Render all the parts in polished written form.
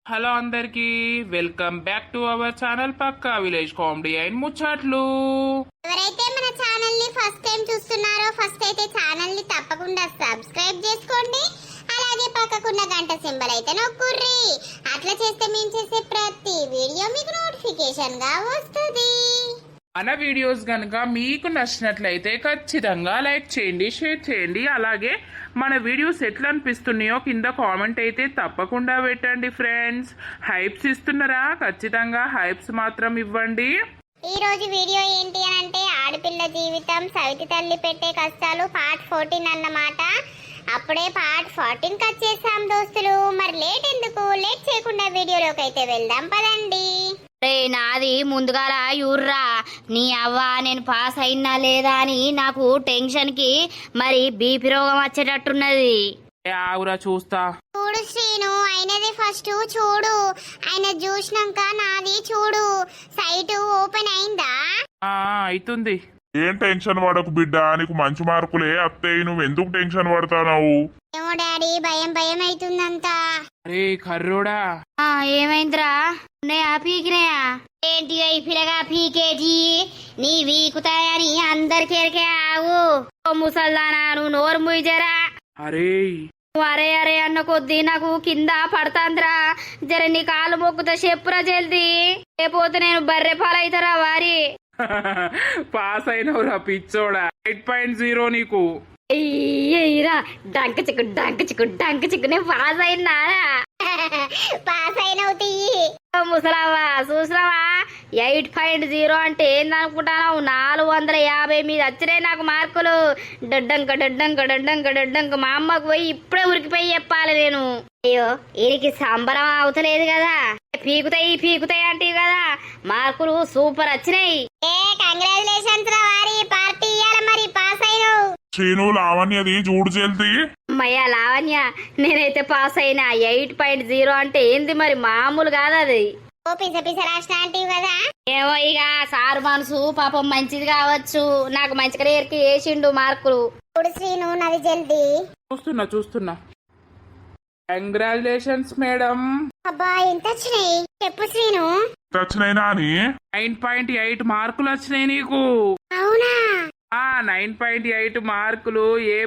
Hello అందరికి, welcome back to our channel పక్కా village comedy and ముచ్చట్లు. ఎవరైతే మన ఛానల్ ని ఫస్ట్ టైం చూస్తున్నారో ఫస్ట్ అయితే ఛానల్ ని తప్పకుండా సబ్స్క్రైబ్ చేసుకోండి. అలాగే పక్కకున్న గంట సింబల్ అయితే నొక్కుర్రి. అట్లా చేస్తే మేము చేసే ప్రతి వీడియో మీకు నోటిఫికేషన్ గా వస్తుంది. మన వీడియోస్ గనుక మీకు నచ్చినట్లయితే ఖచ్చితంగా లైక్ చేయండి, షేర్ చేయండి. అలాగే మన వీడియోస్ ఎట్లా అనిపిస్తున్నాయో కింద కామెంట్ అయితే తప్పకుండా పెట్టండి ఫ్రెండ్స్. హైప్స్ ఇస్తున్నారా? ఖచ్చితంగా హైప్స్ మాత్రం ఇవ్వండి. ఈ రోజు వీడియో ఏంటి అని అంటే ఆడపిల్ల జీవితం సవితి తల్లి పెట్టే కష్టాలు పార్ట్ 14 అన్నమాట. అప్పుడే పార్ట్ 14 వచ్చేసాం దోస్తులు. మరి లేట్ ఎందుకు, లేట్ చేయకుండా వీడియోలోకి అయితే వెళ్దాం పదండి. రే నాది ముందుగాల యూర్రా నీ అవ్వ నేను పాస్ అయినా లేదా అని నాకు టెన్షన్ కి మరి బీపీ రోగం వచ్చేటట్టున్నది. ఆగురా చూస్తా. చూడు శ్రీను, అయినది ఫస్ట్ చూడు. ఆయన చూసినాక నాది చూడు. సైట్ ఓపెన్ అయిందా? అవుతుంది. ఏం టెన్షన్ పడకు బిడ్డ, నీకు మంచి మార్కులే అత్తయ్య. నువ్వు ఎందుకు టెన్షన్ పడతావు? ఏమో డాడీ, భయం భయం అవుతుందంతా. అరే కర్రోడా, ఏమైందిరా? ఉన్నాయా పీకినాయా? ఏంటి ఈ పిల్లగా పీకేటి నీ వీకుతాయని అందరికి ఎరికే. ఆవు ముసల్దానా, నువ్వు నోరు ముయ్యరా. అరే అరే అరే అన్న కొద్దీ నాకు కింద పడతాంద్రా. జర నీ కాలు మొక్కుతా చెప్పురా జల్దీ, లేకపోతే నేను బర్రె పాలైతారా వారి. పాస్ అయినవురా పిచ్చోడా. 8.0 నీకు. అయ్యరా డంక చిక్కు డంక చిక్కు డంక చిక్కు, నేను పాస్ అయినా. పాస్ అయినవు తీయి. ముసలావా చూసినావా? 8.0 అంటే ఏందనుకుంటావు? 450 మీద వచ్చినాయి నాకు మార్కులు. డడ్డంక డడ్డంక డడ్డంక డడ్డంక. మా అమ్మకు పోయి ఇప్పుడే ఉరికిపోయి చెప్పాలి నేను. అయ్యో వీరికి సంబరం అవుతలేదు కదా, పీకుతాయి అంటే కదా. మార్కులు సూపర్ వచ్చినాయి. ఏ కంగ్రాచులేషన్స్ రా వారి, పార్టీ ఇయ్యాలి. మరి పాస్ అయినవు. శ్రీను లావణ్యది చూడు జల్ది. అమ్మయ్యా లావణ్య, నేనైతే పాస్ అయినా. 8.0 అంటే ఏంది మరి, మామూలు కాదు అది. ఓ పిస పిస రాష్ట్రాంటివి కదా. ఏమో ఇక సారు మనసు పాపం మంచిది కావచ్చు, నాకు మంచిగా ఎరికి వేసిండు మార్కులు. చూడు శ్రీను, నాది జల్దీ. చూస్తున్నా. Congratulations madam. అబ్బా ఎంత వచ్చినాయి చెప్పు శ్రీను. వచ్చినాయినా అని 9.8 మార్కులు వచ్చినాయి నీకు. అవునా? 9.8 మార్కులు, A+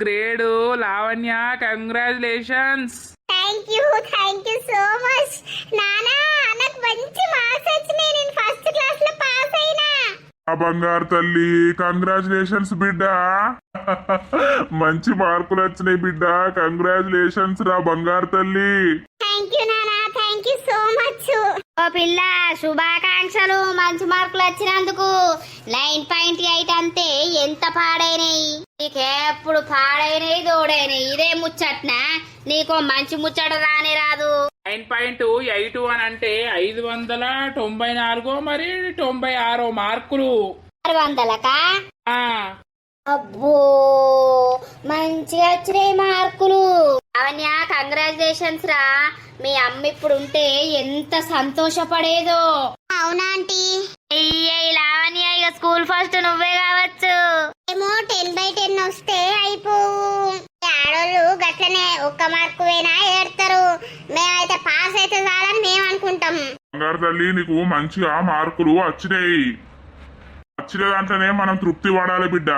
grade. Lavanya congratulations. Thank you so much నానా. నాకు మంచి మార్క్స్ వచ్చినాయి. నేను ఫస్ట్ క్లాస్ లో పాస్ అయినా. ఆ బంగారు తల్లి, కంగ్రాచులేషన్స్ బిడ్డ. మంచి మార్కులు వచ్చినాయి బిడ్డ, కంగ్రాచులేషన్స్ రా బంగారు తల్లి. థ్యాంక్ యూ నానా, థ్యాంక్ యూ సో మచ్. ఓ పిల్ల శుభాకాంక్షలు, మంచి మార్కులు వచ్చినందుకు. 9.8 అంతే ఎంత పాడైనాయి నీకెప్పుడు? పాడైనాయి దోడైనాయి ఇదే ముచ్చట్నా? నీకు మంచి ముచ్చట రానే రాదు. 9.8 అని అంటే 594 మరి 96 మార్కులు. 600కా? ఆ అబ్బో మంచిగా వచ్చినాయి మార్కులు. అవన్య కంగ్రాచులేషన్స్ రా. మీ అమ్మ ఇప్పుడు ఉంటే ఎంత సంతోషపడేదో. అవునా ఆంటీ? లావణ్య ఇక స్కూల్ ఫస్ట్ నువ్వే కావచ్చు. ఏమో 10/10 వస్తే అయిపోవు. ఆడోళ్ళు గట్లనే ఒక్క మార్కు వేనా ఏడతారు. మేమైతే పాస్ అయితే చాలని మేము అనుకుంటాం. బంగారు తల్లి, నీకు మంచిగా మార్కులు వచ్చినాయి. వచ్చిన దాంట్లోనే మనం తృప్తి పడాలి బిడ్డ.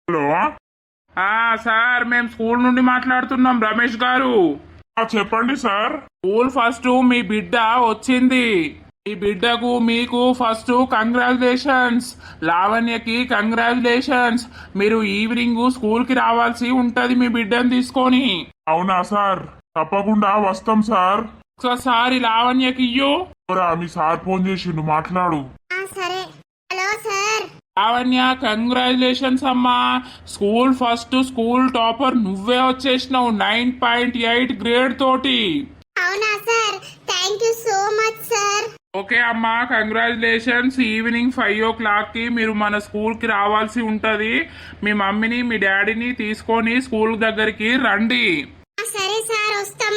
హలో సార్, మేము స్కూల్ నుండి మాట్లాడుతున్నాం. రమేష్ గారు. చెప్పండి సార్. స్కూల్ ఫస్ట్ మీ బిడ్డ వచ్చింది. ఈ బిడ్డకు మీకు ఫస్ట్ కంగ్రాచులేషన్స్. లావణ్యకి కంగ్రాచులేషన్స్. మీరు ఈవినింగ్ స్కూల్ కి రావాల్సి ఉంటది మీ బిడ్డను తీసుకొని. అవునా సార్? తప్పకుండా వస్తాం సార్. ఒకసారి లావణ్యకి ఇయ్యో. మీ సార్ ఫోన్ చేసిండు, మాట్లాడు. సరే. Hello sir. లావణ్య కంగ్రాచులేషన్స్ అమ్మా. స్కూల్ ఫస్ట్, స్కూల్ టాపర్ నువ్వే వచ్చేసినావు 9.8 గ్రేడ్ తోటి. అవునా sir? Thank you so much sir. Okay అమ్మా, కంగ్రాచులేషన్స్. ఈవినింగ్ 5 o'clock కి మీరు మన స్కూల్ కి రావాల్సి ఉంటది. మీ మమ్మీని మీ డాడీని తీసుకొని స్కూల్ దగ్గరికి రండి. సరే సార్, వస్తాం.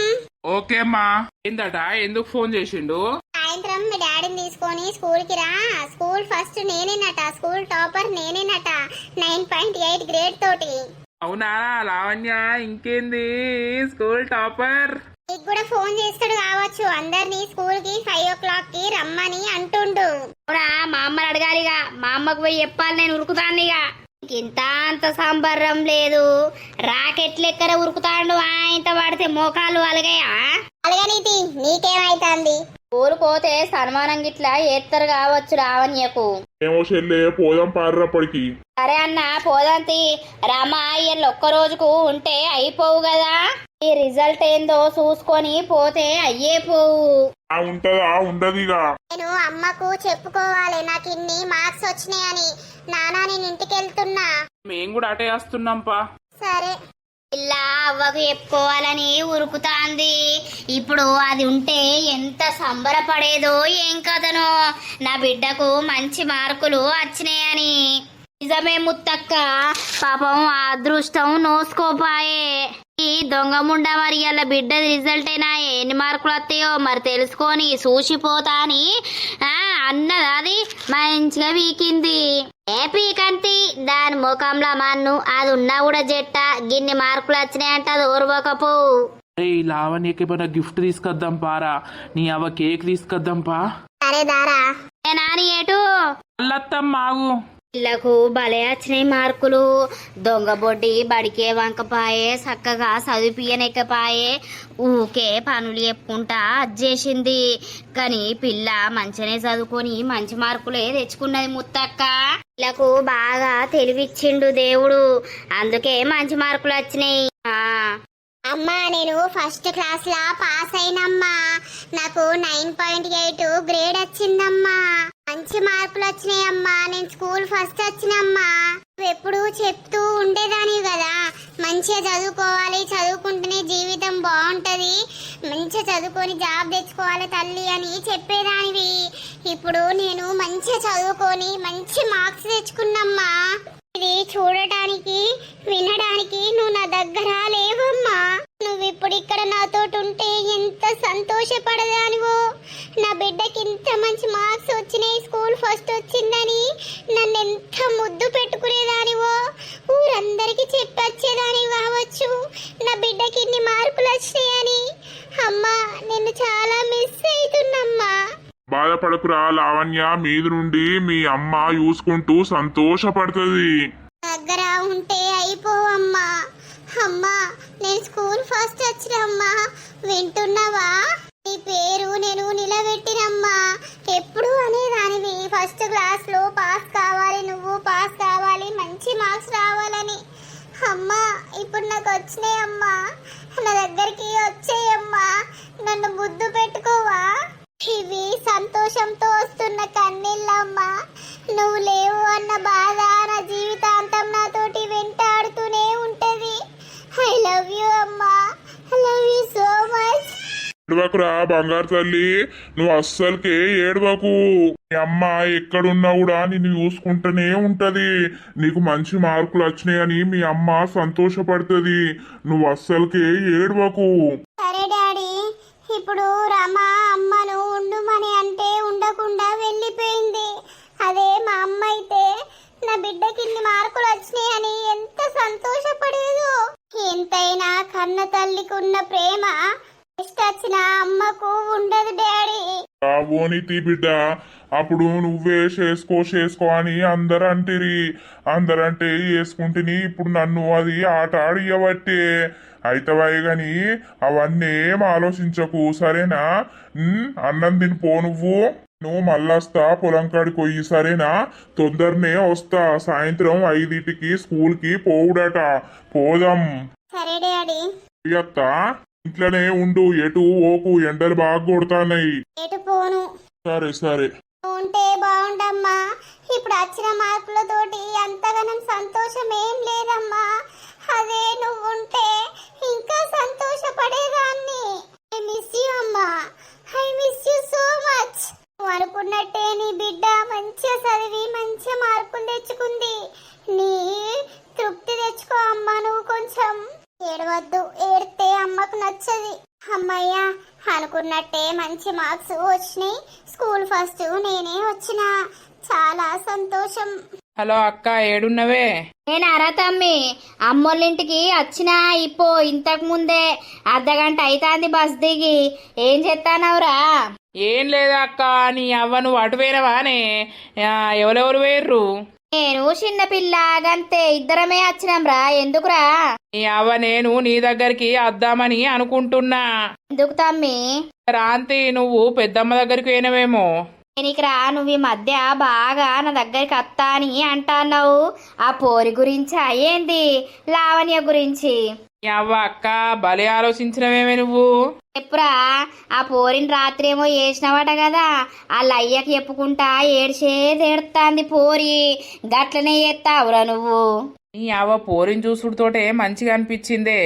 ఓకే అమ్మా. ఏందట, ఎందుకు ఫోన్ చేసిండు? సాయంత్రం మీ డాడీని తీసుకొని స్కూల్ కి రా. స్కూల్ ఫస్ట్ నేనేనట, స్కూల్ టాపర్ నేనేనట 9.8 గ్రేడ్ తోటి. అవునా లావణ్య, ఇంకేంది స్కూల్ టాపర్? నీకు కూడా ఫోన్ చేస్తాడు కావచ్చు, అందరినీ స్కూల్ కి 5 o'clock కి రమ్మని అంటుండు. అవునా, మా అమ్మని అడగాలిగా, మా అమ్మకు పోయి చెప్పాలి, నేను ఉరుకుతాను ఇక. ఇంత అంత సంబరం లేదు, రాకెట్ లెక్కర ఉరుకుతాండు. ఇంత పడితే మోకాలు అలగాయా? అలగనీతి, నీకేమైతుంది? ఊరు పోతే సన్మానం గిట్లా ఏత్తరు కావచ్చు రావణ్యకు. ఏమో చెల్లె, పోదాం పార్రప్పటికి. సరే అన్న పోదంతి. రామా ఇయ్యలు ఒక్క రోజుకు ఉంటే అయిపోవు కదా, ఈ రిజల్ట్ ఏందో చూసుకొని పోతే అయ్యే పోవు. ఉంటదా? ఉండదిగా. నేను అమ్మకు చెప్పుకోవాలి నాకు ఇన్ని మార్క్స్ వచ్చినాయని. నానా నేను ఇంటికి వెళ్తున్నా. మేము కూడా అటే వస్తున్నాంపా. సరే. ఇలా అవ్వకు చెప్పుకోవాలని ఉరుకుతాంది. ఇప్పుడు అది ఉంటే ఎంత సంబరపడేదో ఏం కథనో, నా బిడ్డకు మంచి మార్కులు వచ్చినాయని. నిజమే ముత్తక్క, పాపం ఆ అదృష్టం నోసుకోపాయే. ఈ దొంగ ముండ మరి అలా బిడ్డ రిజల్ట్ అయినా ఎన్ని మార్కులు వస్తాయో మరి తెలుసుకొని చూసిపోతా అని అన్నది. అది మంచిగా వీకింది. ఏ పీకంతి దాని ముఖంలో మన్ను, అది ఉన్నా కూడా జట్ట గిన్ని మార్కులు వచ్చినాయంట అది ఓర్వకపో. లావణ్యకి ఏమైనా గిఫ్ట్ తీసుకొద్దాం పారా, నీ అవ్వ కేక్ తీసుకొద్దాం పా. సరే దారా. నాని ఏటు అల్లత్తం మాగు. పిల్లకు భలే వచ్చినాయి మార్కులు. దొంగ బొడ్డి బడికే వంకపాయే, చక్కగా చదివిపియనెక్కపాయే, ఊకే పనులు చెప్పుకుంటా అజ్జేసింది. కానీ పిల్ల మంచిగానే చదువుకొని మంచి మార్కులే తెచ్చుకున్నది ముత్తక్క. పిల్లకు బాగా తెలివిచ్చిండు దేవుడు, అందుకే మంచి మార్కులు వచ్చినాయి. అమ్మా నేను ఫస్ట్ క్లాస్ లా పాస్ అయినమ్మా. నాకు 9.8 గ్రేడ్ వచ్చిందమ్మా. మంచి మార్కులు వచ్చినాయమ్మా. నేను స్కూల్ ఫస్ట్ వచ్చినమ్మా. ఎప్పుడు చెప్తూ ఉండేదాని కదా, మంచిగా చదువుకోవాలి, చదువుకుంటేనే జీవితం బాగుంటది, మంచిగా చదువుకొని జాబ్ తెచ్చుకోవాలి తల్లి అని చెప్పేదానివి. ఇప్పుడు నేను మంచిగా చదువుకొని మంచి మార్క్స్ తెచ్చుకున్నమ్మా. ఇది చూడటానికి వినడానికి నువ్వు నా దగ్గర లేవమ్మా. నువ్వు ఇప్పుడు ఇక్కడ నాతో ఉంటే ఎంత సంతోషపడదానివో. నా బిడ్డకి ఇంత మంచి మార్క్స్ వచ్చినాయి, స్కూల్ ఫస్ట్ వచ్చిందని నన్ను ఎంత ముద్దు పెట్టుకునేదానివో. ఊరందరికీ చెప్పొచ్చేదాని కావచ్చు నా బిడ్డకి ఇన్ని మార్కులు వచ్చినాయని. అమ్మా నిన్ను చాలా మిస్ అవుతున్నమ్మా. బాధపడకురా లావణ్య, మీద నుండి మీ అమ్మ చూసుకుంటూ సంతోషపడుతుంది. దగ్గర ఉంటే అయిపోవమ్మా. అమ్మా నేను స్కూల్ ఫస్ట్ వచ్చినమ్మా, వింటున్నావా? నీ పేరు నేను నిలబెట్టినమ్మా. ఎప్పుడు అనేదానివి ఫస్ట్ క్లాస్ లో పాస్ కావాలి, నువ్వు పాస్ కావాలి, మంచి మార్క్స్ రావాలని. అమ్మా ఇప్పుడు నాకు వచ్చినాయమ్మా, నా దగ్గరికి వచ్చేయమ్మా, నన్ను ముద్దు పెట్టుకోవా? ఇవి సంతోషంతో వస్తున్న కన్నీళ్ళమ్మా. నువ్వు లేవు అన్న బాధ నా జీవితాంతం నాతోటి వెంటాడుతూనే ఉంటది. ఐ లవ్ యూ అమ్మా, I love you so much. ఏడవకురా బంగారు తల్లి, నువ్వు అస్సలకే ఏడవకు. మీ అమ్మ ఎక్కడున్నా కూడా నిన్ను చూసుకుంటూనే ఉంటది. నీకు మంచి మార్కులు వచ్చినాయని మీ అమ్మ సంతోషపడుతుంది. నువ్వు అస్సలకే ఏడవకు. సరే డాడీ. ఇప్పుడు రమా అమ్మను ఉండుమని అంటే ఉండకుండా వెళ్ళిపోయింది. అదే మా అమ్మ అయితే నా బిడ్డకి ఇన్ని మార్కులు వచ్చినాయని ఎంత సంతోషపడేదో. ఎంతైనా కన్న తల్లికి ఉన్న ప్రేమ ఇష్టొచ్చిన అమ్మకు ఉండదు డాడీ. ఓనితి బిడ్డ, అప్పుడు నువ్వే చేసుకో అని అందరంటే వేసుకుంటుని. ఇప్పుడు నన్ను అది ఆట ఆడియబట్టే అయితవాయి గాని అవన్నీ ఏం ఆలోచించకు, సరేనా? అన్నం తినిపో. నువ్వు మళ్ళొస్తా పొలం కాడికి పోయి, సరేనా? తొందరనే వస్తా. సాయంత్రం 5కి స్కూల్ కి పోవుడట. పోదాం. సరే డాడీ. అత్తా ఇంట్లోనే ఉండు, ఎటు ఓకు, ఎండలు బాగా కొడతాన్నాయి. ఎటు పోను. సరే ఉంటే బాగుండమ్మా. ఇప్పుడు వచ్చిన మార్కులతోటి అంతగానం సంతోషం ఏం లేదమ్మా. అదే నువ్వు ఉంటే ఇంకా సంతోషపడేదాన్ని. ఐ మిస్ యూ అమ్మా, I miss you so much. నువ్వు అనుకున్నట్టే నీ బిడ్డ మంచిగా చదివి మంచిగా మార్కులు తెచ్చుకుంది. నీ తృప్తి తెచ్చుకో అమ్మా. నువ్వు కొంచెం ఏడవద్దు, ఏడితే అమ్మకు నచ్చది. అమ్మయ్య అనుకున్నట్టే మంచి మార్క్స్ వచ్చినాయి, స్కూల్ ఫస్ట్ నేనే వచ్చిన. చాలా సంతోషం. హలో అక్క ఏడున్నవే? నేనారా తమ్మి అమ్మోళ్ళింటికి వచ్చినా ఇప్పో ఇంతకు ముందే అర్ధగంట అయితాంది బస్ దిగి. ఏం చెత్తానవురా? ఏం లేదా అక్క, నీ అవ్వ నువ్వు అటు పోయినవానే? ఎవరెవరు వేర్రు? నేను చిన్నపిల్ల గంతే ఇద్దరమే వచ్చినాంరా. ఎందుకురా? నీ అవ్వ నేను నీ దగ్గరికి వద్దామని అనుకుంటున్నా. ఎందుకు తమ్మి? రాంతి నువ్వు పెద్దమ్మ దగ్గరికి పోయినవేమో. నీకురా నువ్వు ఈ మధ్య బాగా నా దగ్గరికి వస్తా అని అంటున్నావు. ఆ పోరి గురించి అయ్యేంది? లావణ్య గురించి. నీ అవ్వ అక్క భలే ఆలోచించినవేమే నువ్వు. చెప్పురా. ఆ పోరిని రాత్రి ఏమో వేసినవాట కదా, వాళ్ళ అయ్యకి చెప్పుకుంటా ఏడ్చేదేడుతాంది పోరి. గట్లనే చేస్తావురా నువ్వు? నీ అవ్వ పోరిని చూసుడుతోటే మంచిగా అనిపించిందే.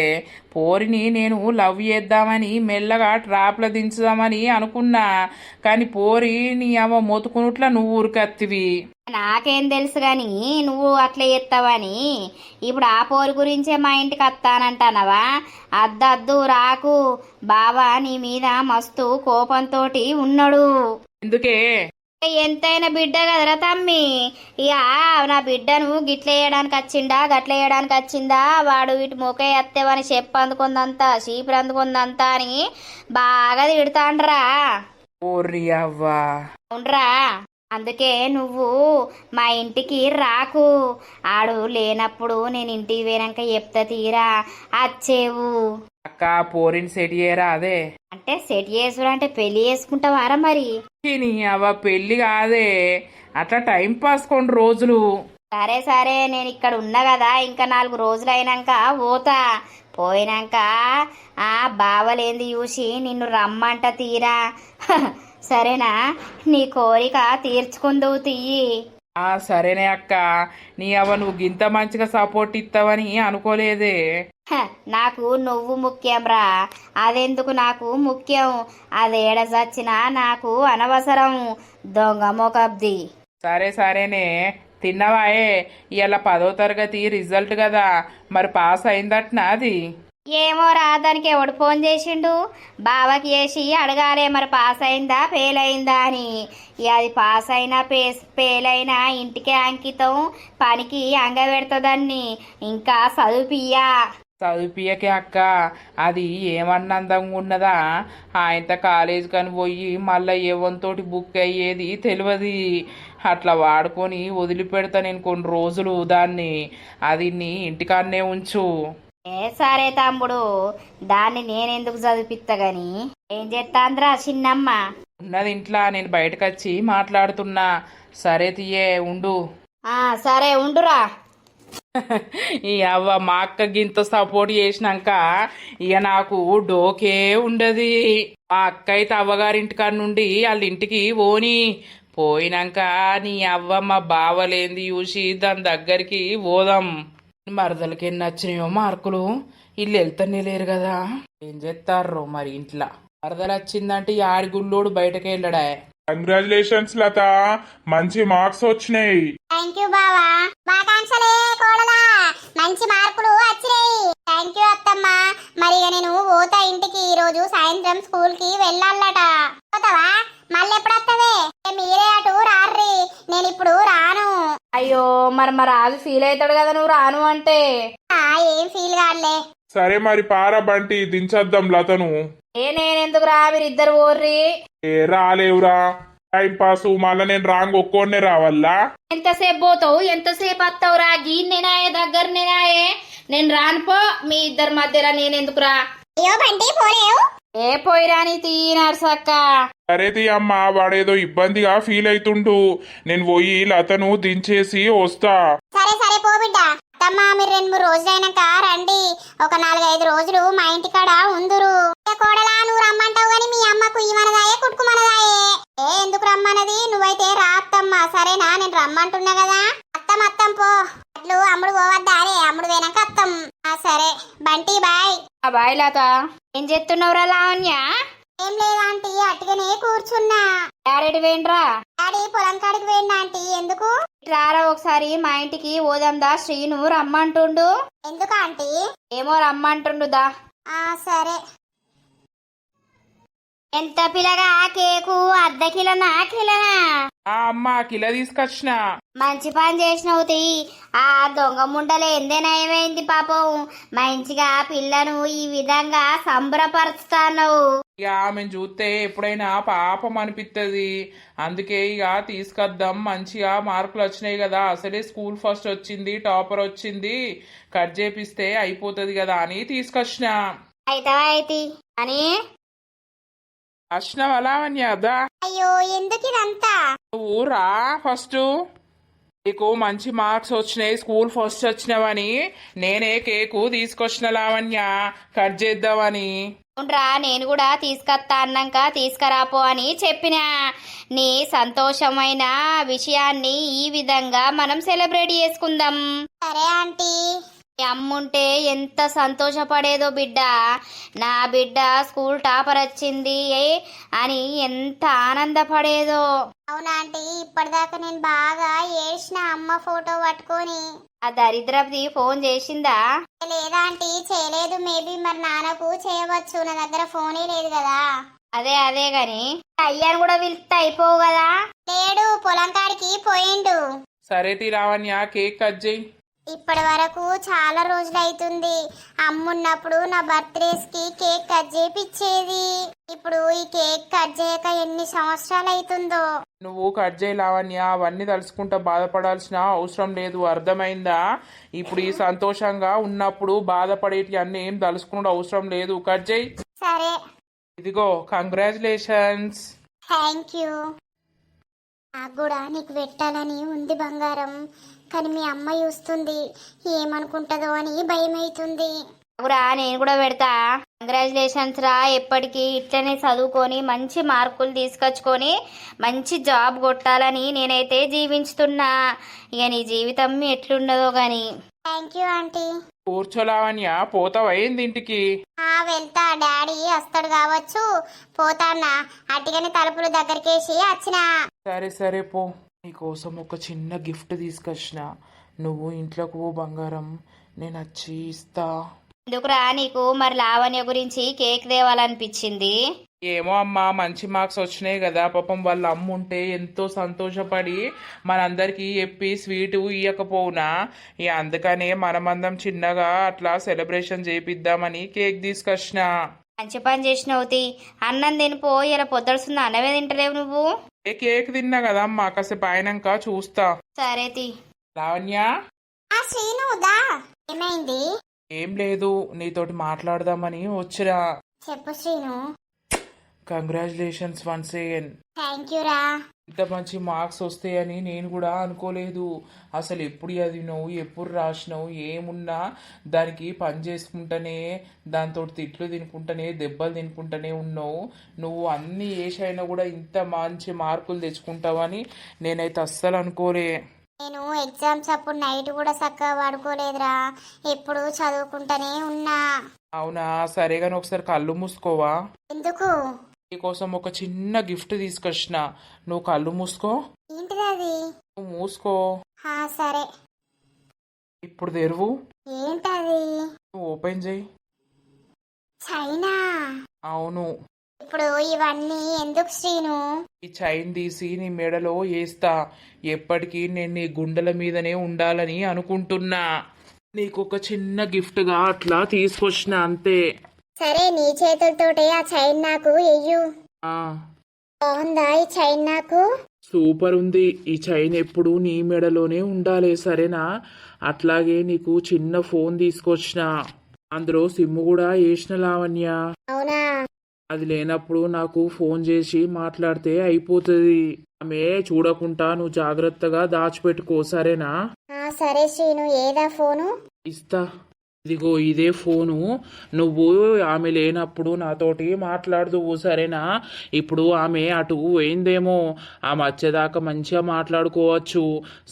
పోరిని నేను లవ్ చేద్దామని మెల్లగా ట్రాప్లో దించుదామని అనుకున్నా, కానీ పోరి నీ అవ్వ మొత్తుకున్నట్లా నువ్వు ఊరికత్తివి. నాకేం తెలుసు గాని నువ్వు అట్లా చేస్తావని. ఇప్పుడు ఆ పోరి గురించే మా ఇంటికి వస్తానంటానవా? అద్దద్దు రాకు. బావా నీ మీద మస్తు కోపంతో ఉన్నాడు. ఎందుకే? ఎంతైనా బిడ్డ కదరా తమ్మి. ఇక నా బిడ్డను గిట్ల వేయడానికి వచ్చిందా గట్ల వేయడానికి వచ్చిందా, వాడు ఇటు మొకే ఎత్తేవని చెప్పు అందుకుందంతా చీపురు అందుకుందంతా అని బాగా తిడతాండ్రా. ఓర్రి అవ్వా. అవునరా, అందుకే నువ్వు మా ఇంటికి రాకు. ఆడు లేనప్పుడు నేను ఇంటికి పోయినాక చెప్తా తీరా వచ్చేవు. అక్క పోరిని సెట్ చేయరా? అదే అంటే సెట్ చేసుడు అంటే పెళ్లి చేసుకుంటావారా మరి? నీ అవ్వ పెళ్లి కాదే, అట్లా టైం పాస్ కొన్ని రోజులు. సరే సరే, నేను ఇక్కడ ఉన్నా కదా, ఇంకా 4 రోజులు అయినాక పోతా. పోయినాక ఆ బావలేంది చూసి నిన్ను రమ్మంట తీరా. సరేనా? నీ కోరిక తీర్చుకుందువు తీయి. సరేనే అక్క. నీ అవ్వ నువ్వు గింత మంచిగా సపోర్ట్ ఇస్తావని అనుకోలేదే. నాకు నువ్వు ముఖ్యం రా. అదెందుకు నాకు ముఖ్యం? అదేడ చచ్చినా నాకు అనవసరం. దొంగ మొకబ్ది. సరే సరేనే. తిన్నవాయే? ఇవాళ 10వ తరగతి రిజల్ట్ కదా, మరి పాస్ అయిందట్నా అది? ఏమో రా, దానికి ఎవడు ఫోన్ చేసిండు? బావకి చేసి అడగాలే మరి పాస్ అయిందా ఫెయిల్ అయిందా అని. ఇక అది పాస్ అయినా ఫెయిల్ అయినా ఇంటికే అంకితం, పనికి అంగబెడతదాన్ని. ఇంకా చదువుపియ్యా. చదివిపియకే అక్క. అది ఏమన్నా అందంగా ఉన్నదా? ఆయనతో కాలేజ్ కని పోయి మళ్ళీ ఏవంతోటి బుక్ అయ్యేది తెలియదు. అట్లా వాడుకొని వదిలిపెడతా నేను కొన్ని రోజులు దాన్ని. అది నీ ఇంటికాన్నే ఉంచు. సరే తమ్ముడు, దాన్ని నేనెందుకు చదివిపిస్తా గాని. ఏం చేస్తాంద్రా చిన్నమ్మ? ఉన్నది ఇంట్లో, నేను బయటకు వచ్చి మాట్లాడుతున్నా. సరే తీయే ఉండు. సరే ఉండురా. ఈ అవ్వ మా అక్క గింత సపోర్ట్ చేసినాక ఇక నాకు డోకే ఉండదు. మా అక్క అయితే అవ్వగారింటికాడ నుండి వాళ్ళ ఇంటికి పోని. పోయినాక నీ అవ్వ మా బావలేంది చూసి దాని దగ్గరికి పోదాం. మరదలకి ఎన్ని వచ్చినాయో మార్కులు, వీళ్ళు వెళ్తానే లేరు కదా, ఏం చేస్తారో మరి ఇంట్లో. మరదలు వచ్చిందంటే ఆడి గుళ్ళోడు బయటకు వెళ్ళడా. కంగ్రాచులేషన్స్ లత, మంచి మార్క్స్ వచ్చినాయి. థ్యాంక్ యూ బావా. బాకాంక్షలే కోడలా, మంచి మార్కులు వచ్చినాయి. థ్యాంక్ యూ అత్తమ్మ. మరి ఇక నేను పోతా ఇంటికి. ఈ రోజు సాయంత్రం స్కూల్ కి వెళ్ళాలట. పోతావా? మళ్ళీ ఎప్పుడు వస్తావే? మీరే అటు రార్రి, నేను ఇప్పుడు రాను. అయ్యో, మరి రాజు ఫీల్ అవుతాడు కదా నువ్వు రాను అంటే. ఏం ఫీల్ కాదులే. సరే మరి పారా బంటి, దించేద్దాం లతను. నేనెందుకు రా, మీరిద్దరు ఓర్రి. రాలేవురా, టైం పాస్. మళ్ళా నేను రాంగ్ ఒక్కోనే రావాలా? ఎంతసేపు పోతావు? ఎంతసేపు వస్తావురా? గీన్నెనాయే దగ్గరనేనాయే. నేను రానుపో. మీ ఇద్దరి మధ్యలో నేనెందుకు రా? అయ్యో బంటి పోలేవు. ఏ పోయిరాని తీనర్సక్క. సరే అమ్మ, వాడేదో ఇబ్బందిగా ఫీల్ అవుతుండు. నేను పోయి లతను దించేసి వస్తా. సరే సరే పో బిడ్డ. అత్తమ్మ మీరు 2-3 రోజులు అయినాక రండి. ఒక 4-5 రోజులు మా ఇంటికాడ ఉందురు. కోడలా నువ్వు రమ్మంటావు గాని మీ అమ్మకు ఇమనదాయే కుట్టుకుమనదాయే. ఎందుకు రమ్మన్నది? నువ్వైతే రా అత్తమ్మ. సరేనా? నేను రమ్మంటున్నా కదా. అత్తం పో. అట్లు అమ్ముడు పోవద్దా? అరే అమ్ముడు పోయినాక అత్తం. సరే బంటి బాయ్. బాయ్ లత. ఏం చేస్తున్నావురా లావణ్య? ఏం లేదా ఆంటీ, అట్టుగానే కూర్చున్నా. డాడీ వేండ్రా? డాడీ పొలం కాడికి వేయండి ఆంటీ. ఎందుకు? రారా ఒకసారి మా ఇంటికి ఓదందా. శ్రీను రమ్మంటుండు. ఎందుకు ఆంటీ? ఏమో రమ్మంటుండు దా. సరే. ఎంత పిల్లగా కేకు? 1/2 కిలోనా కిలోనా? ఆ అమ్మ కిలో తీసుకొచ్చిన. మంచి పని చేసినవు తీ. ఆ దొంగ ముండలు ఎందేనయమైంది పాపం. మంచిగా పిల్లను ఈ విధంగా సంబరపరుస్తాను. ఇక ఆమెను చూస్తే ఎప్పుడైనా పాపం అనిపిస్తుంది. అందుకే ఇక తీసుకొద్దాం, మంచిగా మార్కులు వచ్చినాయి కదా, అసలే స్కూల్ ఫస్ట్ వచ్చింది, టాపర్ వచ్చింది, కట్ చేపిస్తే అయిపోతుంది కదా అని తీసుకొచ్చిన. అయితే అని వచ్చినవా లావణ్య? అదా అయ్యో ఎందుకు ఇదంతా? నువ్వు రా ఫస్ట్. నీకు మంచి మార్క్స్ వచ్చినాయి, స్కూల్ ఫస్ట్ వచ్చినావని నేనే కేకు తీసుకొచ్చిన లావణ్య, కట్ చేద్దామని. అవునరా, నేను కూడా తీసుకొస్తా అన్నాక తీసుకురాపో అని చెప్పిన. నీ సంతోషమైన విషయాన్ని ఈ విధంగా మనం సెలబ్రేట్ చేసుకుందాం. సరే ఆంటీ. మీ అమ్ముంటే ఎంత సంతోషపడేదో బిడ్డ. నా బిడ్డ స్కూల్ టాపర్ వచ్చింది అని ఎంత ఆనందపడేదో. అవునా ఆంటీ, ఇప్పటిదాకా నేను బాగా ఏడ్చిన అమ్మ ఫోటో పట్టుకొని. ఆ దరిద్రది ఫోన్ చేసిందా? లేదా ఆంటీ, చేయలేదు. మేబీ మరి నాన్నకు చేయవచ్చు, నా దగ్గర ఫోనే లేదు కదా. అదే గాని అయ్యాను కూడా పిలిస్తే అయిపోవు కదా. లేడు, పొలం కాడికి పోయిండు. సరే తీ లావణ్య, కేక్ కట్ చేయి. ఇప్పటి వరకు చాలా రోజులు అవుతుంది. అమ్మున్నప్పుడు నా బర్త్డేస్ కి కేక్ కట్ చేపిచ్చేది. ఇప్పుడు ఈ కేక్ కట్ చేయక ఎన్ని సంవత్సరాలు అవుతుందో. నువ్వు కట్ చేయి లావణ్య, అవన్నీ తలుచుకుంటా బాధపడాల్సిన అవసరం లేదు, అర్థమైందా? ఇప్పుడు ఈ సంతోషంగా ఉన్నప్పుడు బాధపడేటి అన్ని ఏం తలుచుకునే అవసరం లేదు, కట్ చేయి. సరే. ఇదిగో కంగ్రాచులేషన్స్. Thank you. నాకు కూడా నీకు పెట్టాలని ఉంది బంగారం, కానీ మీ అమ్మ చూస్తుంది, ఏమనుకుంటుందో అని భయం అవుతుంది. అవురా, నేను కూడా పెడతా. కంగ్రాచులేషన్స్ రా. ఎప్పటికీ ఇట్లనే చదువుకొని మంచి మార్కులు తీసుకొచ్చుకొని మంచి జాబ్ కొట్టాలని నేనైతే జీవించుతున్నా. ఇక నీ జీవితం ఎట్లుండదో గాని. Thank you aunty. కూర్చో లావణ్య, పోతావా ఏంది ఇంటికి? వెళ్తా, డాడీ వస్తాడు కావచ్చు. పోతాన్నా, అట్టిగానే తలుపులు దగ్గరికేసి వచ్చిన. సరే పో. నీకోసం ఒక చిన్న గిఫ్ట్ తీసుకొచ్చిన, నువ్వు ఇంట్లోకి పో బంగారం, నేను వచ్చి ఇస్తా. ఎందుకురా నీకు మరి లావణ్య గురించి కేక్ తేవాలనిపించింది? ఏమో అమ్మా, మంచి మార్క్స్ వచ్చినాయి కదా, పాపం వాళ్ళ అమ్మ ఉంటే ఎంతో సంతోషపడి మనందరికీ చెప్పి స్వీటు ఇయ్యకపోవునా, ఇక అందుకనే మనమందం చిన్నగా అట్లా సెలబ్రేషన్ చేపిద్దామని కేక్ తీసుకొచ్చిన. మంచి పని చేసినవుతి. అన్నం తినిపో, ఇలా పొద్దుడుస్తుంది, అన్నమే తింటలేవు నువ్వు. కేక్ తిన్నా కదా అమ్మా, కాసేపు అయినాక చూస్తా. సరే తి. లావణ్య, శ్రీనుదా, ఏమైంది? ఏం లేదు, నీతోటి మాట్లాడదామని వచ్చిరా. చెప్పు Srinu. Congratulations once again. Thank you రా. ఇంత మంచి మార్క్స్ వస్తాయని నేను కూడా అనుకోలేదు. అసలు ఎప్పుడు చదివినావు, ఎప్పుడు రాసినావు, ఏమున్నా దానికి పని చేసుకుంటానే, దాంతో తిట్లు తినుకుంటానే, దెబ్బలు తినుకుంటానే ఉన్నావు. నువ్వు అన్ని ఏషైనా కూడా ఇంత మంచి మార్కులు తెచ్చుకుంటావని నేనైతే అస్సలు అనుకోలే. నేను ఎగ్జామ్స్ అప్పుడు నైట్ కూడా చక్కగా పడుకోలేదురా, ఎప్పుడు చదువుకుంటానే ఉన్నా. అవునా? సరే కానీ ఒకసారి కళ్ళు మూసుకోవా? ఎందుకు? నీకోసం ఒక చిన్న గిఫ్ట్ తీసుకొచ్చిన, నువ్వు కళ్ళు మూసుకో. ఏంటిది అది? నువ్వు మూసుకో. సరే. ఇప్పుడు తెరువు. ఏంటది? నువ్వు ఓపెన్ చేయి. చైనా? అవును. ఇప్పుడు ఇవన్నీ ఎందుకు శ్రీను? ఈ చైన్ తీసి నీ మెడలో వేస్తా, ఎప్పటికీ నేను నీ గుండెల మీదనే ఉండాలని అనుకుంటున్నా. నీకు ఒక చిన్న గిఫ్ట్గా అట్లా తీసుకొచ్చిన, అంతే. సరే, నీ చేతులతోటే ఆ చైన్ నాకు ఎయ్యు. బాగుందా ఈ చైన్? నాకు సూపర్ ఉంది. ఈ చైన్ ఎప్పుడు నీ మెడలోనే ఉండాలి, సరేనా? అట్లాగే నీకు చిన్న ఫోన్ తీసుకొచ్చిన, అందులో సిమ్ కూడా వేసిన లావణ్య. అవునా? అది లేనప్పుడు నాకు ఫోన్ చేసి మాట్లాడితే అయిపోతుంది. ఆమె చూడకుండా నువ్వు జాగ్రత్తగా దాచిపెట్టుకో, సరేనా? సరే శ్రీను. ఏదా ఫోను? ఇస్తా. ఇదిగో ఇదే ఫోను. నువ్వు ఆమె లేనప్పుడు నాతోటి మాట్లాడదువు, సరేనా? ఇప్పుడు ఆమె అటు పోయిందేమో, ఆమె వచ్చేదాకా మంచిగా మాట్లాడుకోవచ్చు,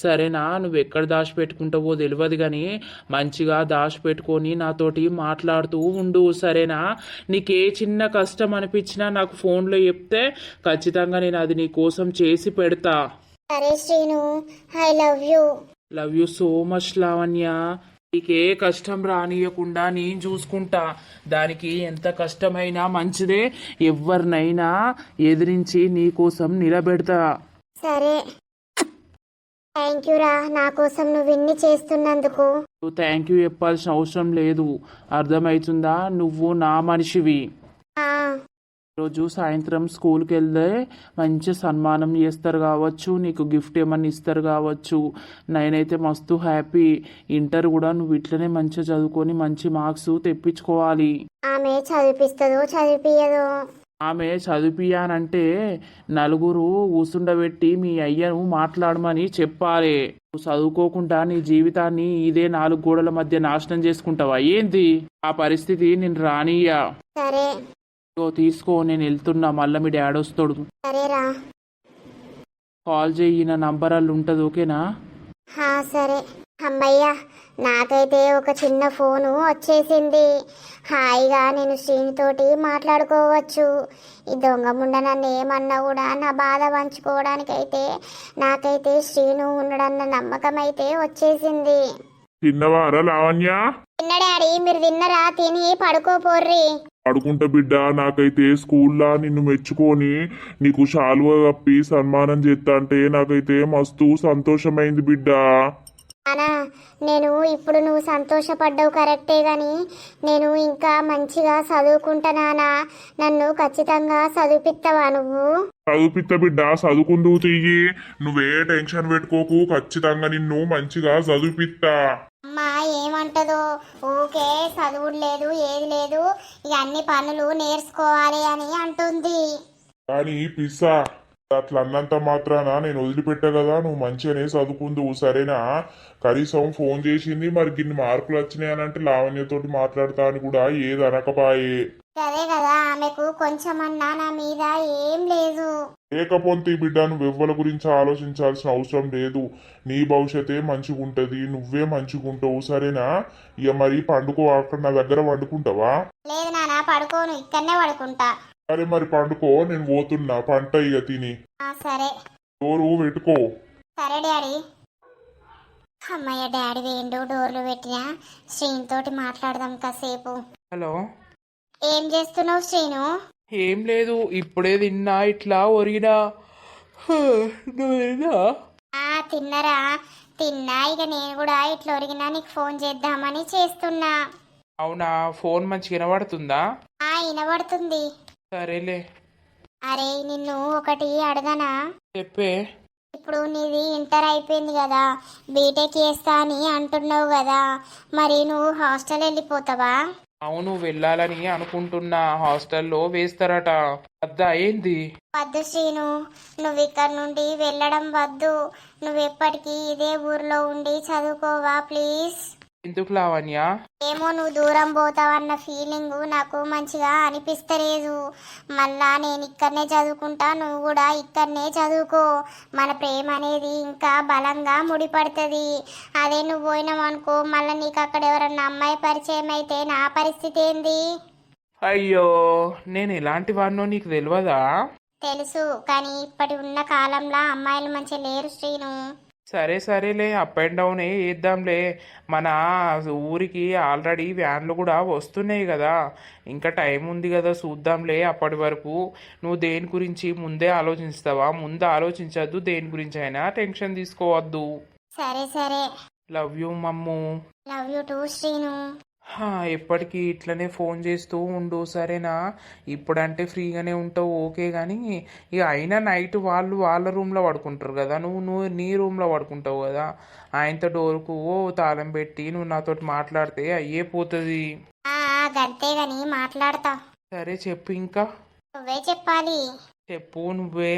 సరేనా? నువ్వు ఎక్కడ దాచిపెట్టుకుంటావో తెలియదు కానీ మంచిగా దాచిపెట్టుకొని నాతోటి మాట్లాడుతూ ఉండు, సరేనా? నీకే చిన్న కష్టం అనిపించినా నాకు ఫోన్లో చెప్తే ఖచ్చితంగా నేను అది నీ కోసం చేసి పెడతా. సరే Srinu, I love you. Love you so much Lavanya. నీకే కష్టం రానియకుండా నేను చూసుకుంటా. దానికి ఎంత కష్టమైనా మంచిదే, ఎవరినైనా ఎదిరించి నీకోసం నిలబెడతా. సరే, థ్యాంక్ యూ రా, నా కోసం నువ్వు ఇన్ని చేస్తున్నందుకు. నువ్వు థ్యాంక్ యూ చెప్పాల్సిన అవసరం లేదు, అర్థమవుతుందా? నువ్వు నా మనిషివి. ఆ, రోజు సాయంత్రం స్కూల్కి వెళ్తే మంచి సన్మానం చేస్తారు కావచ్చు, నీకు గిఫ్ట్ ఏమన్నా ఇస్తారు కావచ్చు. నేనైతే మస్తు హ్యాపీ. ఇంటర్ కూడా నువ్వు ఇట్లనే మంచిగా చదువుకొని మంచి మార్క్స్ తెప్పించుకోవాలి. ఆమె చదివిపిస్తుందో చదివిపియదో? ఆమె చదివిపియానంటే నలుగురు కూసుండబెట్టి మీ అయ్యను మాట్లాడమని చెప్పాలి. నువ్వు చదువుకోకుండా నీ జీవితాన్ని ఇదే 4 గోడల మధ్య నాశనం చేసుకుంటావా ఏంది? ఆ పరిస్థితి నేను రానియ్యా. సరే ఇగో తీసుకో, నేను వెళ్తున్నా, మళ్ళీ మీ డాడీ వస్తాడు. సరేరా. కాల్ చేయి, నా నంబర్ అల్లు ఉంటుంది, ఓకేనా? సరే. అమ్మయ్య, నాకైతే ఒక చిన్న ఫోను వచ్చేసింది. హాయిగా నేను శ్రీనితోటి మాట్లాడుకోవచ్చు. ఈ దొంగ ముండ నన్ను ఏమన్నా కూడా నా బాధ పంచుకోవడానికైతే నాకైతే శ్రీను ఉండడన్న నమ్మకం అయితే వచ్చేసింది. తిన్నవారా లావణ్య? తిన్న డాడీ, మీరు తిన్నరా? తిని పడుకోపోర్రి. పడుకుంటా బిడ్డ. నాకైతే స్కూల్లో నిన్ను మెచ్చుకొని నీకు శాలువా కప్పి సన్మానం చేస్తా అంటే నాకైతే మస్తు సంతోషమైంది బిడ్డ. అనా, నేను ఇప్పుడు నువ్వు సంతోషపడ్డావు కరెక్టే గాని నేను ఇంకా మంచిగా చదువుకుంటానా? నన్ను ఖచ్చితంగా చదివిపిస్తావా నువ్వు? చదువుపిత్త బిడ్డ, చదువుకుందుకు తీయి. నువ్వే టెన్షన్ పెట్టుకోకు, ఖచ్చితంగా నిన్ను మంచిగా చదివిపిత్తా. అమ్మా ఏమంటదో, ఊకే చదువుడు లేదు ఏది లేదు, ఇక అన్ని పనులు నేర్చుకోవాలి అని అంటుంది. కానీ పిస్సా, అట్లా అన్నంత మాత్రాన నేను వదిలిపెట్టా కదా, నువ్వు మంచిగానే చదువుకుందువు సరేనా? కనీసం ఫోన్ చేసింది, మరి గిన్ని మార్కులు వచ్చినాయి అని అంటే లావణ్యతోటి మాట్లాడతా అని కూడా ఏది అనకపాయే. అదే కదా, ఆమెకు కొంచెమన్నా నా మీద ఏం లేదు. లేకపోతే బిడ్డ, నువ్వు ఎవ్వల గురించి ఆలోచించాల్సిన అవసరం లేదు. నీ భవిష్యత్తే మంచిగుంటది, నువ్వే మంచిగుంటావు సరేనా? ఇక మరి పండుకో, అక్కడ నా దగ్గర వండుకుంటావా? లేదు నాన్న, పడుకోను, ఇక్కడనే పడుకుంటా. సరే మరి పండుకో, నేను పోతున్నా పంట ఇక తిని. సరే. డోరు పెట్టుకో. సరే డాడీ. అమ్మయ్య, డాడీ వేండు, డోర్లు పెట్టినా. శ్రీనితోటి మాట్లాడదాం కాసేపు. హలో, ఏం చేస్తున్నావు శ్రీను? ఏం లేదు, ఇప్పుడే తిన్నా, ఇట్లా ఒరిగినా. నువ్వు తిన్నా? తిన్నరా? తిన్నా. ఇక నేను కూడా ఇట్లా ఒరిగినా నీకు ఫోన్ చేద్దామని చేస్తున్నా. అవునా, ఫోన్ మంచిగా వినబడుతుందా? వినబడుతుంది. సరేలే. అరే, నిన్ను ఒకటి అడగనా? చెప్పే. ఇప్పుడు నీది ఇంటర్ అయిపోయింది కదా, బీటెక్ చేస్తా అని అంటున్నావు కదా, మరి నువ్వు హాస్టల్ వెళ్ళిపోతావా? అవును, వెళ్ళాలని అనుకుంటున్నా. హాస్టల్లో వేస్తారట. వద్దా ఏంది? వద్దు శ్రీను, నువ్వు ఇక్కడ నుండి వెళ్ళడం వద్దు. నువ్వు ఎప్పటికీ ఇదే ఊర్లో ఉండి చదువుకోవా ప్లీజ్. ఎందుకు లావణ్య? ఏమో, నువ్వు దూరం పోతావన్న ఫీలింగ్ నాకు మంచిగా అనిపిస్తలేదు. మళ్ళా నేను ఇక్కడనే చదువుకుంటా, నువ్వు కూడా ఇక్కడనే చదువుకో. మన ప్రేమ అనేది ఇంకా బలంగా ముడిపడుతుంది. అదే నువ్వు పోయినావనుకో, మళ్ళీ నీకు అక్కడ ఎవరన్నా అమ్మాయి పరిచయం అయితే నా పరిస్థితి ఏంది? అయ్యో, నేను ఎలాంటి వాడినో నీకు తెలియదా? తెలుసు, కానీ ఇప్పటి ఉన్న కాలంలో అమ్మాయిలు మంచిగా లేరు శ్రీను. సరే సరేలే, అప్ అండ్ డౌన్ వేద్దాంలే. మన ఊరికి ఆల్రెడీ వ్యాన్లు కూడా వస్తున్నాయి కదా, ఇంకా టైం ఉంది కదా, చూద్దాంలే. అప్పటి వరకు నువ్వు దేని గురించి ముందే ఆలోచిస్తావా? ముందు ఆలోచించద్దు, దేని గురించి అయినా టెన్షన్ తీసుకోవద్దు. సరే సరే. లవ్ యూ మమ్ము. Love you two Srinu. ఎప్పటికీ ఇట్లనే ఫోన్ చేస్తూ ఉండు సరేనా? ఇప్పుడంటే ఫ్రీగానే ఉంటావు ఓకే, కానీ ఇక అయినా నైట్ వాళ్ళు వాళ్ళ రూమ్లో పడుకుంటారు కదా, నువ్వు నీ రూమ్లో పడుకుంటావు కదా. ఆయనతో డోర్కు తాళం పెట్టి నువ్వు నాతోటి మాట్లాడితే అయ్యే పోతుంది. గంతే గాని మాట్లాడతా. సరే చెప్పు, ఇంకా నువ్వే చెప్పాలి. చెప్పు నువ్వే.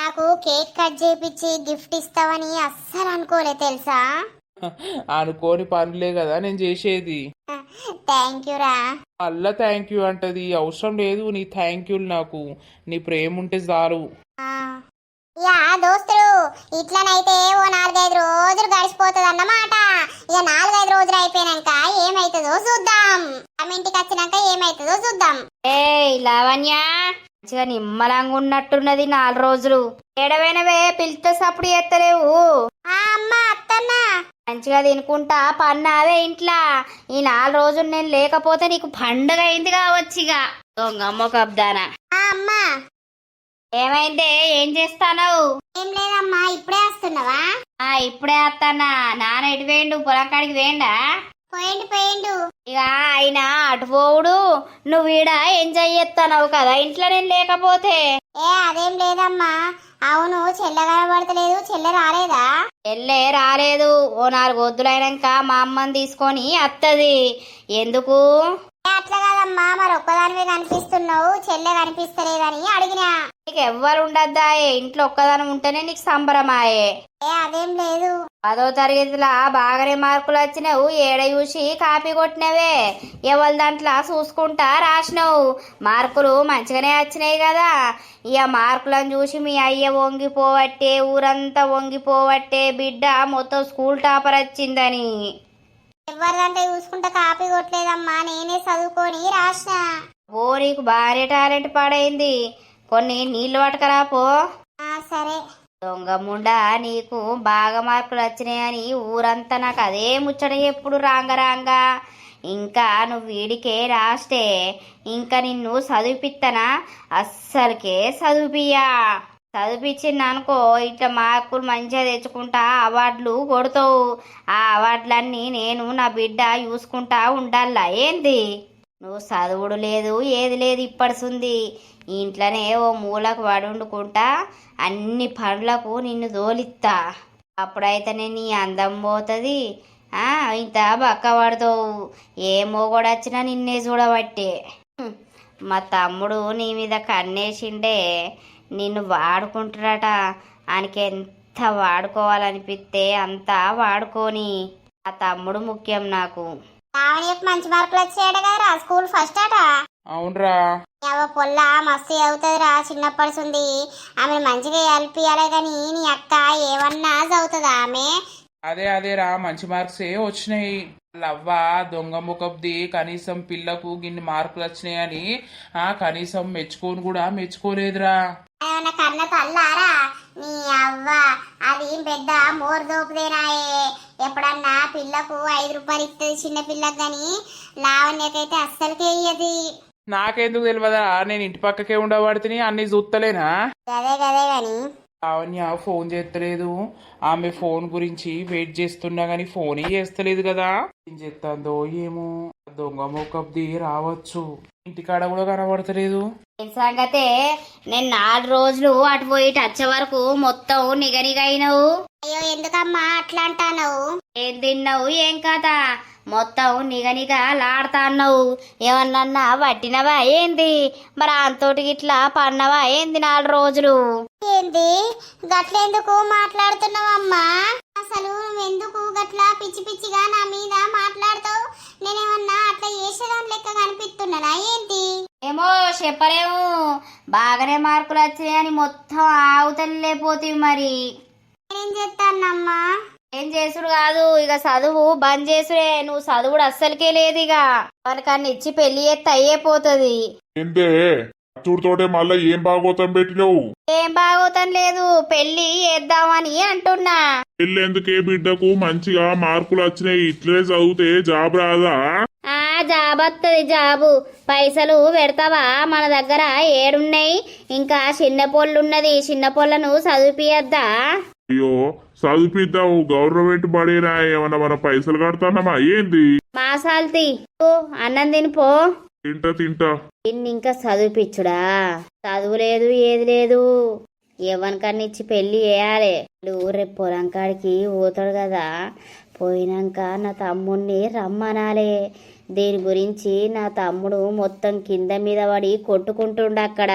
నాకు కేక్ కట్ చేపించి గిఫ్ట్ ఇస్తావని అస్సలు అనుకోలే తెలుసా? అనుకోని పనులే కదా నేను చేసేది. థ్యాంక్ యూ రా. అల్లా థ్యాంక్ యూ అంటది, అవసరం లేదు నీ థ్యాంక్ యూలు, నాకు నీ ప్రేమ ఉంటే చాలు. యా దోస్తులు, ఇట్లనైతే ఓ 4-5 రోజులు గడిచిపోతుంది అన్నమాట. ఇక 4-5 రోజులు అయిపోయినాక ఏమైతుందో చూద్దాం. ఇంటికి వచ్చినాక ఏమైతుందో చూద్దాం. ఏయ్ లావణ్య, మంచిగా నిమ్మలంగా ఉన్నట్టున్నది 4 రోజులు. ఏడవైనవే, పిలిస్తే సప్పుడు ఎత్తలేవు. అమ్మ అత్తన్నా, మంచిగా తినుకుంటా పన్నావే ఇంట్లో. ఈ 4 రోజులు నేను లేకపోతే నీకు పండుగ అయింది కావచ్చిగా. దొంగమ్మ కబ్దానా. అమ్మా ఏమైందే, ఏం చేస్తానవు? ఏం లేదమ్మా, ఇప్పుడే వస్తున్నావా? ఇప్పుడే వస్తానా. నాన్న ఎటు వేయండు? పొలం కాడికి వేయండా? పోయిండు. ఇక ఆయన అటు పోవుడు, నువ్వు ఈడ ఎంజాయ్ చేస్తావు కదా ఇంట్లో నేను లేకపోతే. అదేం లేదమ్మా. అవును, చెల్లె కనబడతలేదు. చెల్లె రాలేదా? చెల్లె రాలేదు. ఓ 4 వద్దులైనాక మా అమ్మని తీసుకొని వత్తది. ఎందుకు? అట్లా కాదమ్మా, మరి ఒక్కదానివే కనిపిస్తున్నావు, చెల్లె కనిపిస్తలేదని అడిగినా. నీకు ఎవ్వరు ఉండద్దాయే, ఇంట్లో ఒక్కదాని ఉంటేనే నీకు సంబరమాయే. అదేం లేదు. 10వ తరగతిలా బాగానే మార్కులు వచ్చినావు. ఏడ చూసి కాపీ కొట్టినవే, ఎవరి దాంట్లో చూసుకుంటా రాసినావు. మార్కులు మంచిగానే వచ్చినాయి కదా. ఇక మార్కులను చూసి మీ అయ్య వంగిపోవట్టే, ఊరంతా వంగిపోవట్టే, బిడ్డ మొత్తం స్కూల్ టాపర్ వచ్చిందని. ఎవరిదంటే చూసుకుంటా కాపీ కొట్టలేదమ్మా, నేనే చదువుకొని రాసిన. ఓ నీకు భారీ టాలెంట్ పాడైంది. కొన్ని నీళ్లు పట్టుకరాపో. సరే. దొంగ ముండా, నీకు బాగా మార్కులు వచ్చినాయని ఊరంతా నాకు అదే ముచ్చట ఎప్పుడు రాంగ. ఇంకా నువ్వు వీడికే రాస్తే ఇంకా నిన్ను చదివిపిత్తనా? అస్సలకే చదివిపియ్యా. చదివిపించింది అనుకో, ఇట్లా మార్కులు మంచిగా తెచ్చుకుంటా అవార్డులు కొడతావు. ఆ అవార్డులన్నీ నేను నా బిడ్డ చూసుకుంటా ఉండాలా ఏంది? నువ్వు చదువుడు లేదు, ఏది లేదు. ఇప్పడుసుంది ఇంట్లోనే ఓ మూలకు వండుకుంటా అన్ని పనులకు నిన్ను దోలిత్తా. అప్పుడైతేనే నీ అందం పోతుంది. ఇంత బక్క పడతావు. ఏ మొగోడు వచ్చినా నిన్నే చూడబట్టే. మా తమ్ముడు నీ మీద కన్నేసిండే, నిన్ను వాడుకుంటాడట. ఆయనకి ఎంత వాడుకోవాలనిపిస్తే అంతా వాడుకోని. ఆ తమ్ముడు ముఖ్యం నాకు. మంచి మార్కులు వచ్చాయట కదరా, స్కూల్ ఫస్ట్ అట. అవునరా. పొల్ల మస్తు చదువుతుందిరా, చిన్నప్పటిసుంది. ఆమె మంచిగా కలిపియాలే గాని నీ అక్క ఏమన్నా చదువుతుందా ఆమె? అదేరా, మంచి మార్క్సే వచ్చినాయి. లవ్వ దొంగ ముఖబ్ది కనీసం పిల్లకు గిన్ని మార్కులు వచ్చినాయని కనీసం మెచ్చుకోలేదురా. ఏమన్నా కన్న తల్లారా నీ అవ్వ? అది పెద్ద మోర్ దోపుదేనాయే. ఎప్పుడన్నా పిల్లకు 5 రూపాయలు ఇస్తుంది చిన్న పిల్లకు, గాని లావణ్యకైతే అస్సలకే ఇయ్యది. నాకెందుకు తెలియదా? నేను ఇంటి పక్కకే ఉండబడితే అన్ని చూస్తలేనా? గదే గాని లావణ్య ఫోన్ చేస్తలేదు. ఆమె ఫోన్ గురించి వెయిట్ చేస్తున్నా గానీ ఫోనే చేస్తలేదు కదా. ఏం చేస్తుందో ఏమో. దొంగ మొక్కబ్ది రావచ్చు. ఇంటికాడ కూడా కనబడతలేదు. సంగతే నేను 4 రోజులు అటు పోయి వచ్చే వరకు మొత్తం నిగనిగైనవు. అయ్యో ఎందుకమ్మా అట్లా అంటావు? ఏం తిన్నావు ఏం కదా, మొత్తం నిగనిగా లాడుతా అన్నావు. ఏమన్నా పట్టినవా ఏంది? మరి అంతోటి ఇట్లా పన్నవా ఏంది 4 రోజులు? ఏంది గట్లెందుకు మాట్లాడుతున్నావమ్మా? అసలు నువ్వెందుకు గట్లా పిచ్చి పిచ్చిగా నా మీద మాట్లాడతావు? నేనేమన్నా అట్లా చేసేదాని లెక్క కనిపిస్తున్నానా ఏంటి? ఏమో చెప్పలేము. బాగానే మార్కులు వచ్చినాయని మొత్తం ఆవుతలేపోతుంది. మరి నేనేం చేస్తానమ్మా? ఏం చేసుడు కాదు, ఇక చదువు బంద్ చేసుడే. నువ్వు చదువుడు అస్సలకే లేదు. ఇక మనకన్నా ఇచ్చి పెళ్లి చేస్తే అయ్యేపోతుంది. ఏందే చూడుతోటే మళ్ళా ఏం బాగోతం పెట్టినవు? ఏం బాగోతం లేదు, పెళ్లి చేద్దామని అంటున్నా. పెళ్ళెందుకే? బిడ్డకు మంచిగా మార్కులు వచ్చినాయి, ఇట్లే చదివితే జాబ్ రాదా? జాబ్ వస్తుంది. జాబు పైసలు పెడతావా? మన దగ్గర ఏడున్నాయి. ఇంకా చిన్న పొల్లున్నది, చిన్న పొల్లను చదివిపియద్దా? అయ్యో చదివిద్దావు, గవర్నమెంట్ బడేనా? ఏమన్నా మన పైసలు కడతానమ్మా ఏంది? మాసాల్తి అన్నం తినిపో. తింటా ఇంకా చదివిపిచ్చుడా? చదువు లేదు ఏది లేదు. ఎవరికన్నా ఇచ్చి పెళ్లి చేయాలి. రేపు పొలం కాడికి పోతాడు కదా, పోయినాక నా తమ్ముడిని రమ్మనాలే. దీని గురించి నా తమ్ముడు మొత్తం కింద మీద పడి కొట్టుకుంటుండ అక్కడ.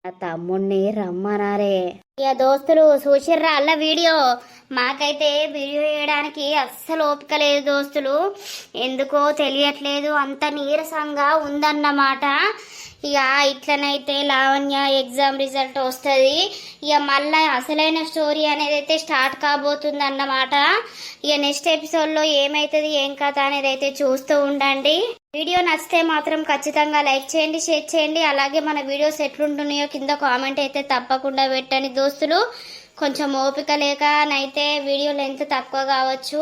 నా తమ్ముడిని రమ్మనాలే. ఇక దోస్తులు చూసిర్రా అల్ల వీడియో? మాకైతే వీడియో వేయడానికి అస్సలు ఓపిక లేదు దోస్తులు. ఎందుకో తెలియట్లేదు, అంత నీరసంగా ఉందన్నమాట. ఇక ఇట్లనైతే లావణ్య ఎగ్జామ్ రిజల్ట్ వస్తుంది. ఇక మళ్ళీ అసలైన స్టోరీ అనేది అయితే స్టార్ట్ కాబోతుంది అన్నమాట. ఇక నెక్స్ట్ ఎపిసోడ్లో ఏమవుతుంది ఏం కథ అనేది అయితే చూస్తూ ఉండండి. వీడియో నచ్చితే మాత్రం ఖచ్చితంగా లైక్ చేయండి, షేర్ చేయండి. అలాగే మన వీడియోస్ ఎట్లుంటున్నాయో కింద కామెంట్ అయితే తప్పకుండా పెట్టండి దోస్తులు. కొంచెం ఓపిక లేకనైతే వీడియో లెంత్ తక్కువ కావచ్చు.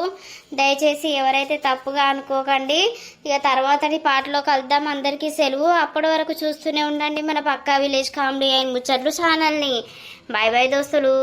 దయచేసి ఎవరైతే తప్పుగా అనుకోకండి. ఇక తర్వాతని పాటలో కలుద్దాం. అందరికీ సెలవు. అప్పటి వరకు చూస్తూనే ఉండండి మన పక్కా విలేజ్ కామెడీ అండ్ ముచ్చట్లు ఛానల్ని. బాయ్ బాయ్ దోస్తులు.